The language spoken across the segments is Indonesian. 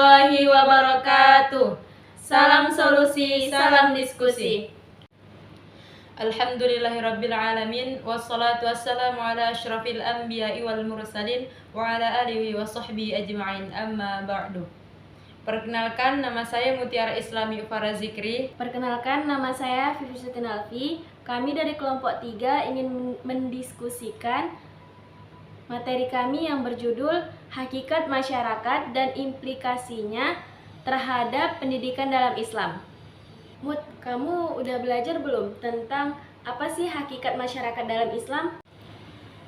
warahmatullahi wabarakatuh. Salam solusi, salam diskusi. Alhamdulillahirabbil alamin, wassalatu wassalamu ala asyrafil anbiya'i wal mursalin wa ala alihi wa sahbihi ajma'in, amma ba'du. Perkenalkan, nama saya Mutiara Islami Ufara Zikri. Perkenalkan, nama saya Fifi Sutinalfi. Kami dari kelompok 3 ingin mendiskusikan materi kami yang berjudul Hakikat Masyarakat dan Implikasinya terhadap Pendidikan dalam Islam. Mut, kamu udah belajar belum tentang apa sih hakikat masyarakat dalam Islam?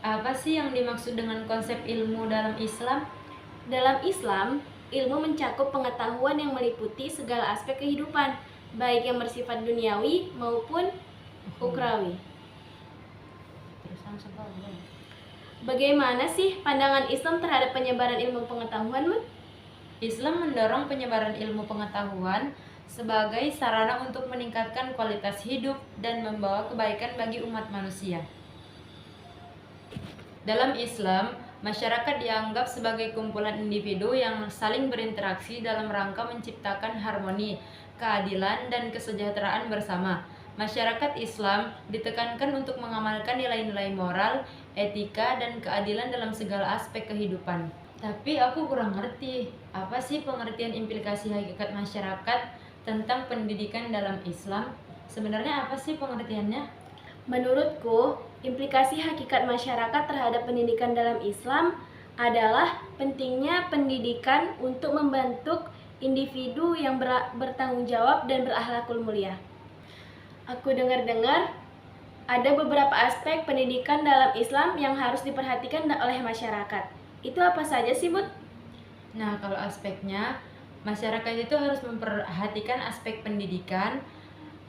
Apa sih yang dimaksud dengan konsep ilmu dalam Islam? Dalam Islam, ilmu mencakup pengetahuan yang meliputi segala aspek kehidupan, baik yang bersifat duniawi maupun ukrawi. Bagaimana sih pandangan Islam terhadap penyebaran ilmu pengetahuan, Mut? Islam mendorong penyebaran ilmu pengetahuan sebagai sarana untuk meningkatkan kualitas hidup dan membawa kebaikan bagi umat manusia. Dalam Islam, masyarakat dianggap sebagai kumpulan individu yang saling berinteraksi dalam rangka menciptakan harmoni, keadilan, dan kesejahteraan bersama. Masyarakat Islam ditekankan untuk mengamalkan nilai-nilai moral, etika, dan keadilan dalam segala aspek kehidupan. Tapi aku kurang ngerti, apa sih pengertian implikasi hakikat masyarakat tentang pendidikan dalam Islam? Sebenarnya apa sih pengertiannya? Menurutku, implikasi hakikat masyarakat terhadap pendidikan dalam Islam adalah pentingnya pendidikan untuk membentuk individu yang bertanggung jawab dan berakhlakul mulia. Aku dengar-dengar ada beberapa aspek pendidikan dalam Islam yang harus diperhatikan oleh masyarakat. Itu apa saja sih, Bud? Nah, kalau aspeknya, masyarakat itu harus memperhatikan aspek pendidikan,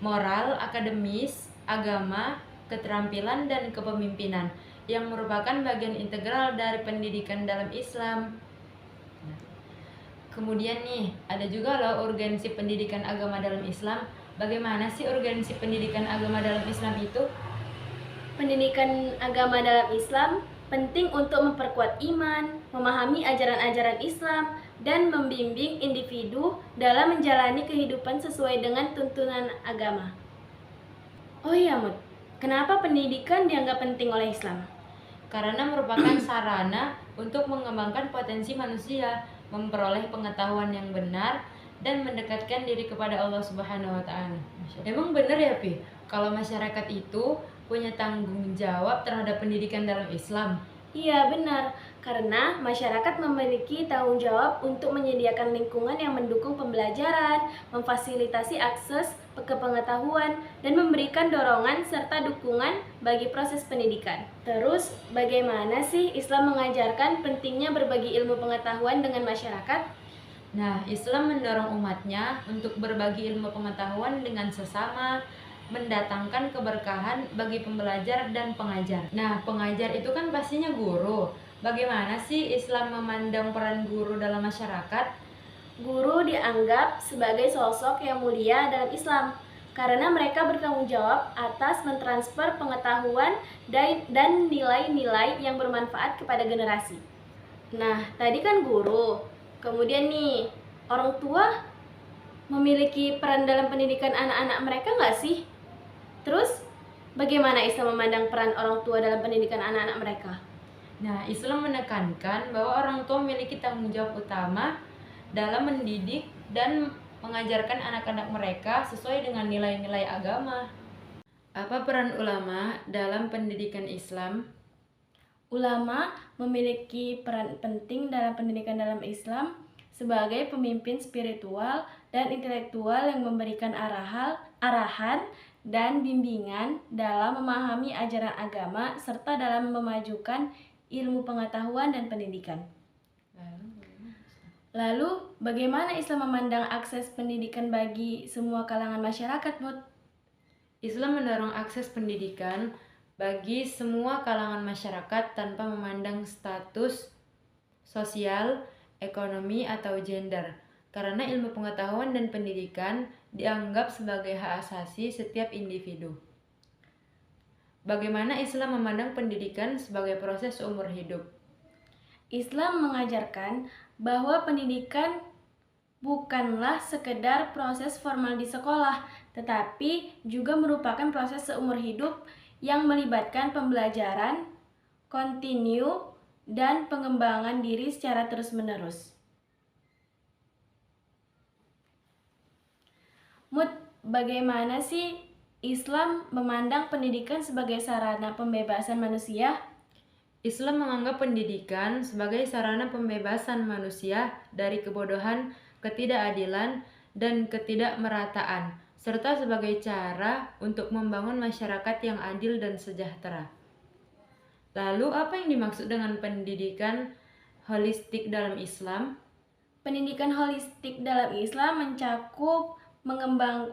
moral, akademis, agama, keterampilan, dan kepemimpinan yang merupakan bagian integral dari pendidikan dalam Islam. Kemudian nih, ada juga loh urgensi pendidikan agama dalam Islam. Bagaimana sih urgensi pendidikan agama dalam Islam itu? Pendidikan agama dalam Islam penting untuk memperkuat iman, memahami ajaran-ajaran Islam, dan membimbing individu dalam menjalani kehidupan sesuai dengan tuntunan agama. Oh iya, Mut, kenapa pendidikan dianggap penting oleh Islam? Karena merupakan sarana untuk mengembangkan potensi manusia, memperoleh pengetahuan yang benar, dan mendekatkan diri kepada Allah Subhanahu wa Ta'ala. Emang benar ya, Pi? Kalau masyarakat itu punya tanggung jawab terhadap pendidikan dalam Islam? Iya, benar. Karena masyarakat memiliki tanggung jawab untuk menyediakan lingkungan yang mendukung pembelajaran, memfasilitasi akses ke pengetahuan, dan memberikan dorongan serta dukungan bagi proses pendidikan. Terus, bagaimana sih Islam mengajarkan pentingnya berbagi ilmu pengetahuan dengan masyarakat? Nah, Islam mendorong umatnya untuk berbagi ilmu pengetahuan dengan sesama, mendatangkan keberkahan bagi pembelajar dan pengajar. Nah, pengajar itu kan pastinya guru. Bagaimana sih Islam memandang peran guru dalam masyarakat? Guru dianggap sebagai sosok yang mulia dalam Islam karena mereka bertanggung jawab atas mentransfer pengetahuan dan nilai-nilai yang bermanfaat kepada generasi. Nah, tadi kan guru. Kemudian nih, orang tua memiliki peran dalam pendidikan anak-anak mereka nggak sih? Terus, bagaimana Islam memandang peran orang tua dalam pendidikan anak-anak mereka? Nah, Islam menekankan bahwa orang tua memiliki tanggung jawab utama dalam mendidik dan mengajarkan anak-anak mereka sesuai dengan nilai-nilai agama. Apa peran ulama dalam pendidikan Islam? Ulama memiliki peran penting dalam pendidikan dalam Islam sebagai pemimpin spiritual dan intelektual yang memberikan arahan dan bimbingan dalam memahami ajaran agama serta dalam memajukan ilmu pengetahuan dan pendidikan. Lalu, bagaimana Islam memandang akses pendidikan bagi semua kalangan masyarakat, Bud? Islam mendorong akses pendidikan bagi semua kalangan masyarakat tanpa memandang status sosial, ekonomi, atau gender. Karena ilmu pengetahuan dan pendidikan dianggap sebagai hak asasi setiap individu. Bagaimana Islam memandang pendidikan sebagai proses seumur hidup? Islam mengajarkan bahwa pendidikan bukanlah sekedar proses formal di sekolah, tetapi juga merupakan proses seumur hidup yang melibatkan pembelajaran, kontinu, dan pengembangan diri secara terus-menerus. Bagaimana sih Islam memandang pendidikan sebagai sarana pembebasan manusia? Islam menganggap pendidikan sebagai sarana pembebasan manusia dari kebodohan, ketidakadilan, dan ketidakmerataan, serta sebagai cara untuk membangun masyarakat yang adil dan sejahtera. Lalu, apa yang dimaksud dengan pendidikan holistik dalam Islam? Pendidikan holistik dalam Islam mencakup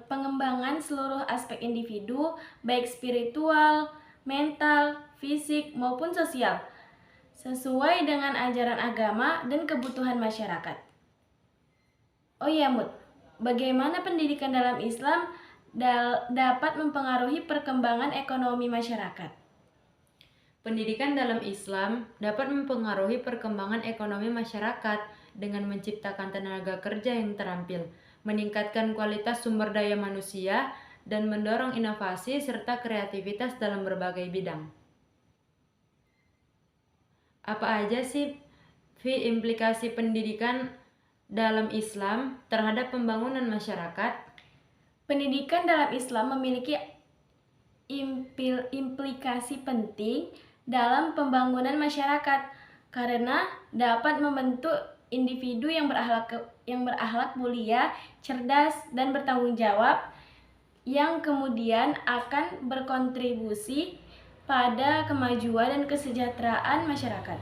pengembangan seluruh aspek individu, baik spiritual, mental, fisik, maupun sosial, sesuai dengan ajaran agama dan kebutuhan masyarakat. Oh iya, bagaimana pendidikan dalam Islam dapat mempengaruhi perkembangan ekonomi masyarakat? Pendidikan dalam Islam dapat mempengaruhi perkembangan ekonomi masyarakat dengan menciptakan tenaga kerja yang terampil, meningkatkan kualitas sumber daya manusia, dan mendorong inovasi serta kreativitas dalam berbagai bidang. Apa aja sih implikasi pendidikan dalam Islam terhadap pembangunan masyarakat? Pendidikan dalam Islam memiliki implikasi penting dalam pembangunan masyarakat karena dapat membentuk individu yang berakhlak mulia, cerdas, dan bertanggung jawab yang kemudian akan berkontribusi pada kemajuan dan kesejahteraan masyarakat.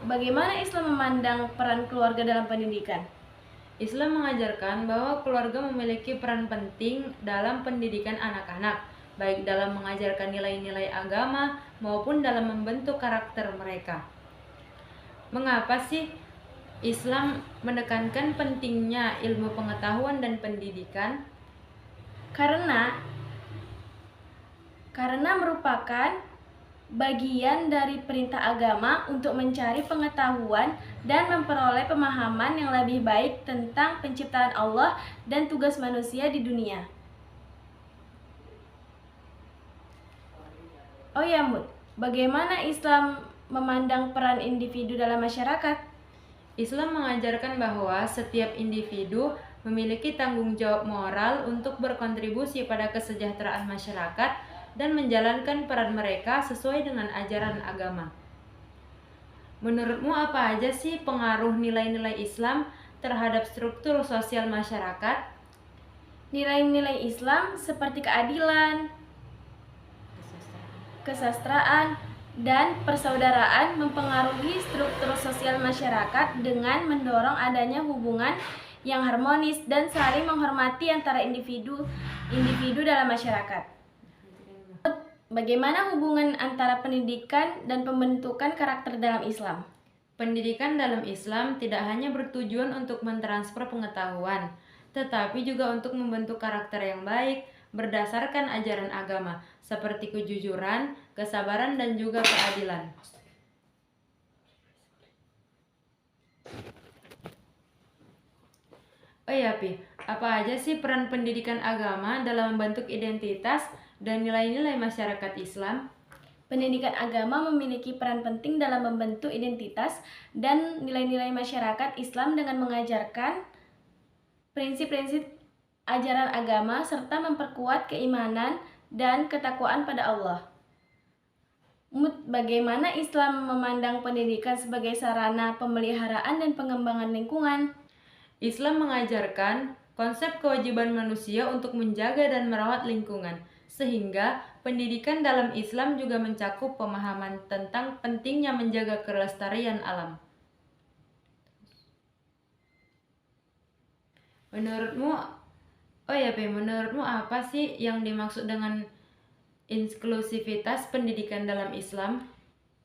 Bagaimana Islam memandang peran keluarga dalam pendidikan? Islam mengajarkan bahwa keluarga memiliki peran penting dalam pendidikan anak-anak, baik dalam mengajarkan nilai-nilai agama maupun dalam membentuk karakter mereka. Mengapa sih Islam menekankan pentingnya ilmu pengetahuan dan pendidikan? Karena merupakan bagian dari perintah agama untuk mencari pengetahuan dan memperoleh pemahaman yang lebih baik tentang penciptaan Allah dan tugas manusia di dunia. Oh ya, bagaimana Islam memandang peran individu dalam masyarakat? Islam mengajarkan bahwa setiap individu memiliki tanggung jawab moral untuk berkontribusi pada kesejahteraan masyarakat dan menjalankan peran mereka sesuai dengan ajaran agama. Menurutmu apa aja sih pengaruh nilai-nilai Islam terhadap struktur sosial masyarakat? Nilai-nilai Islam seperti keadilan, kesastraan, dan persaudaraan mempengaruhi struktur sosial masyarakat dengan mendorong adanya hubungan yang harmonis dan saling menghormati antara individu dalam masyarakat. Bagaimana hubungan antara pendidikan dan pembentukan karakter dalam Islam? Pendidikan dalam Islam tidak hanya bertujuan untuk mentransfer pengetahuan, tetapi juga untuk membentuk karakter yang baik berdasarkan ajaran agama, seperti kejujuran, kesabaran, dan juga keadilan. Oh iya, Pi, apa aja sih peran pendidikan agama dalam membentuk identitas dan nilai-nilai masyarakat Islam? Pendidikan agama memiliki peran penting dalam membentuk identitas dan nilai-nilai masyarakat Islam dengan mengajarkan prinsip-prinsip ajaran agama serta memperkuat keimanan dan ketakwaan pada Allah. Bagaimana Islam memandang pendidikan sebagai sarana pemeliharaan dan pengembangan lingkungan? Islam mengajarkan konsep kewajiban manusia untuk menjaga dan merawat lingkungan, sehingga pendidikan dalam Islam juga mencakup pemahaman tentang pentingnya menjaga kelestarian alam. Menurutmu apa sih yang dimaksud dengan inklusivitas pendidikan dalam Islam?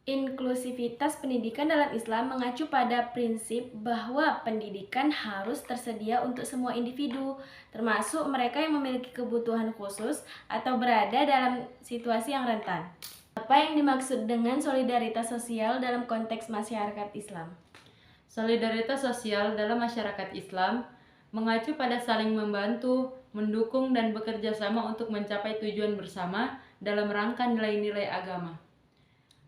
Inklusivitas pendidikan dalam Islam mengacu pada prinsip bahwa pendidikan harus tersedia untuk semua individu, termasuk mereka yang memiliki kebutuhan khusus atau berada dalam situasi yang rentan. Apa yang dimaksud dengan solidaritas sosial dalam konteks masyarakat Islam? Solidaritas sosial dalam masyarakat Islam mengacu pada saling membantu, mendukung, dan bekerja sama untuk mencapai tujuan bersama dalam rangka nilai-nilai agama.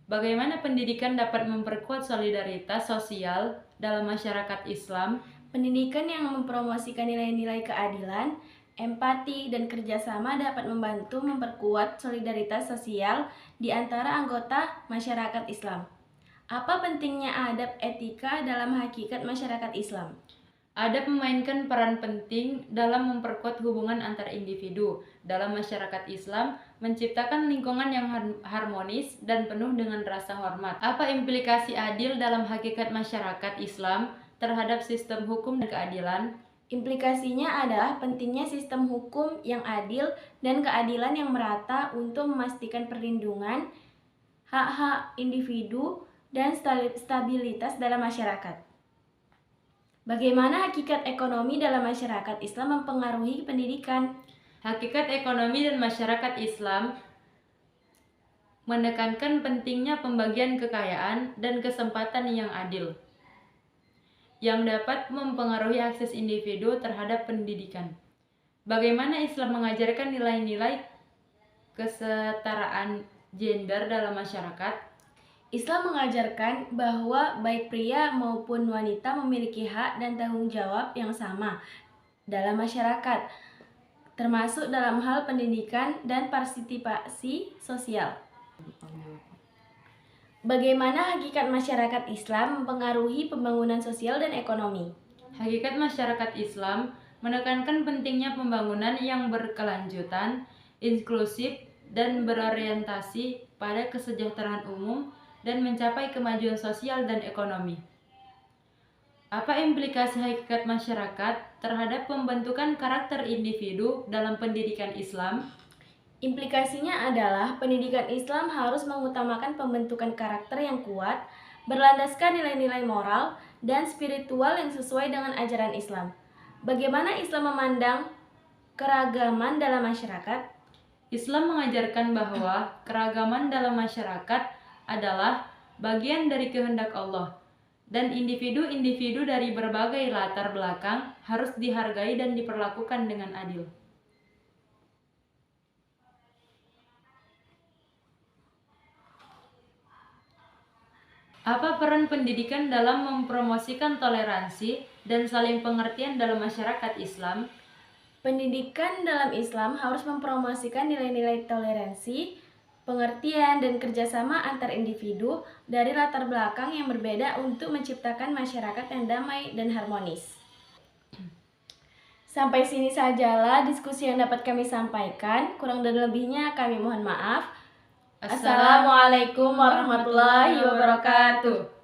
Bagaimana pendidikan dapat memperkuat solidaritas sosial dalam masyarakat Islam? Pendidikan yang mempromosikan nilai-nilai keadilan, empati, dan kerjasama dapat membantu memperkuat solidaritas sosial di antara anggota masyarakat Islam. Apa pentingnya adab etika dalam hakikat masyarakat Islam? Adab memainkan peran penting dalam memperkuat hubungan antar individu dalam masyarakat Islam, menciptakan lingkungan yang harmonis dan penuh dengan rasa hormat. Apa implikasi adil dalam hakikat masyarakat Islam terhadap sistem hukum dan keadilan? Implikasinya adalah pentingnya sistem hukum yang adil dan keadilan yang merata untuk memastikan perlindungan hak-hak individu dan stabilitas dalam masyarakat. Bagaimana hakikat ekonomi dalam masyarakat Islam mempengaruhi pendidikan? Hakikat ekonomi dan masyarakat Islam menekankan pentingnya pembagian kekayaan dan kesempatan yang adil, yang dapat mempengaruhi akses individu terhadap pendidikan. Bagaimana Islam mengajarkan nilai-nilai kesetaraan gender dalam masyarakat? Islam mengajarkan bahwa baik pria maupun wanita memiliki hak dan tanggung jawab yang sama dalam masyarakat, termasuk dalam hal pendidikan dan partisipasi sosial. Bagaimana hakikat masyarakat Islam mempengaruhi pembangunan sosial dan ekonomi? Hakikat masyarakat Islam menekankan pentingnya pembangunan yang berkelanjutan, inklusif, dan berorientasi pada kesejahteraan umum dan mencapai kemajuan sosial dan ekonomi. Apa implikasi hakikat masyarakat terhadap pembentukan karakter individu dalam pendidikan Islam? Implikasinya adalah pendidikan Islam harus mengutamakan pembentukan karakter yang kuat, berlandaskan nilai-nilai moral dan spiritual yang sesuai dengan ajaran Islam. Bagaimana Islam memandang keragaman dalam masyarakat? Islam mengajarkan bahwa keragaman dalam masyarakat adalah bagian dari kehendak Allah, dan individu-individu dari berbagai latar belakang harus dihargai dan diperlakukan dengan adil. Apa peran pendidikan dalam mempromosikan toleransi dan saling pengertian dalam masyarakat Islam? Pendidikan dalam Islam harus mempromosikan nilai-nilai toleransi, pengertian, dan kerjasama antar individu dari latar belakang yang berbeda untuk menciptakan masyarakat yang damai dan harmonis. Sampai sini sajalah diskusi yang dapat kami sampaikan. Kurang dan lebihnya kami mohon maaf. Assalamualaikum warahmatullahi wabarakatuh.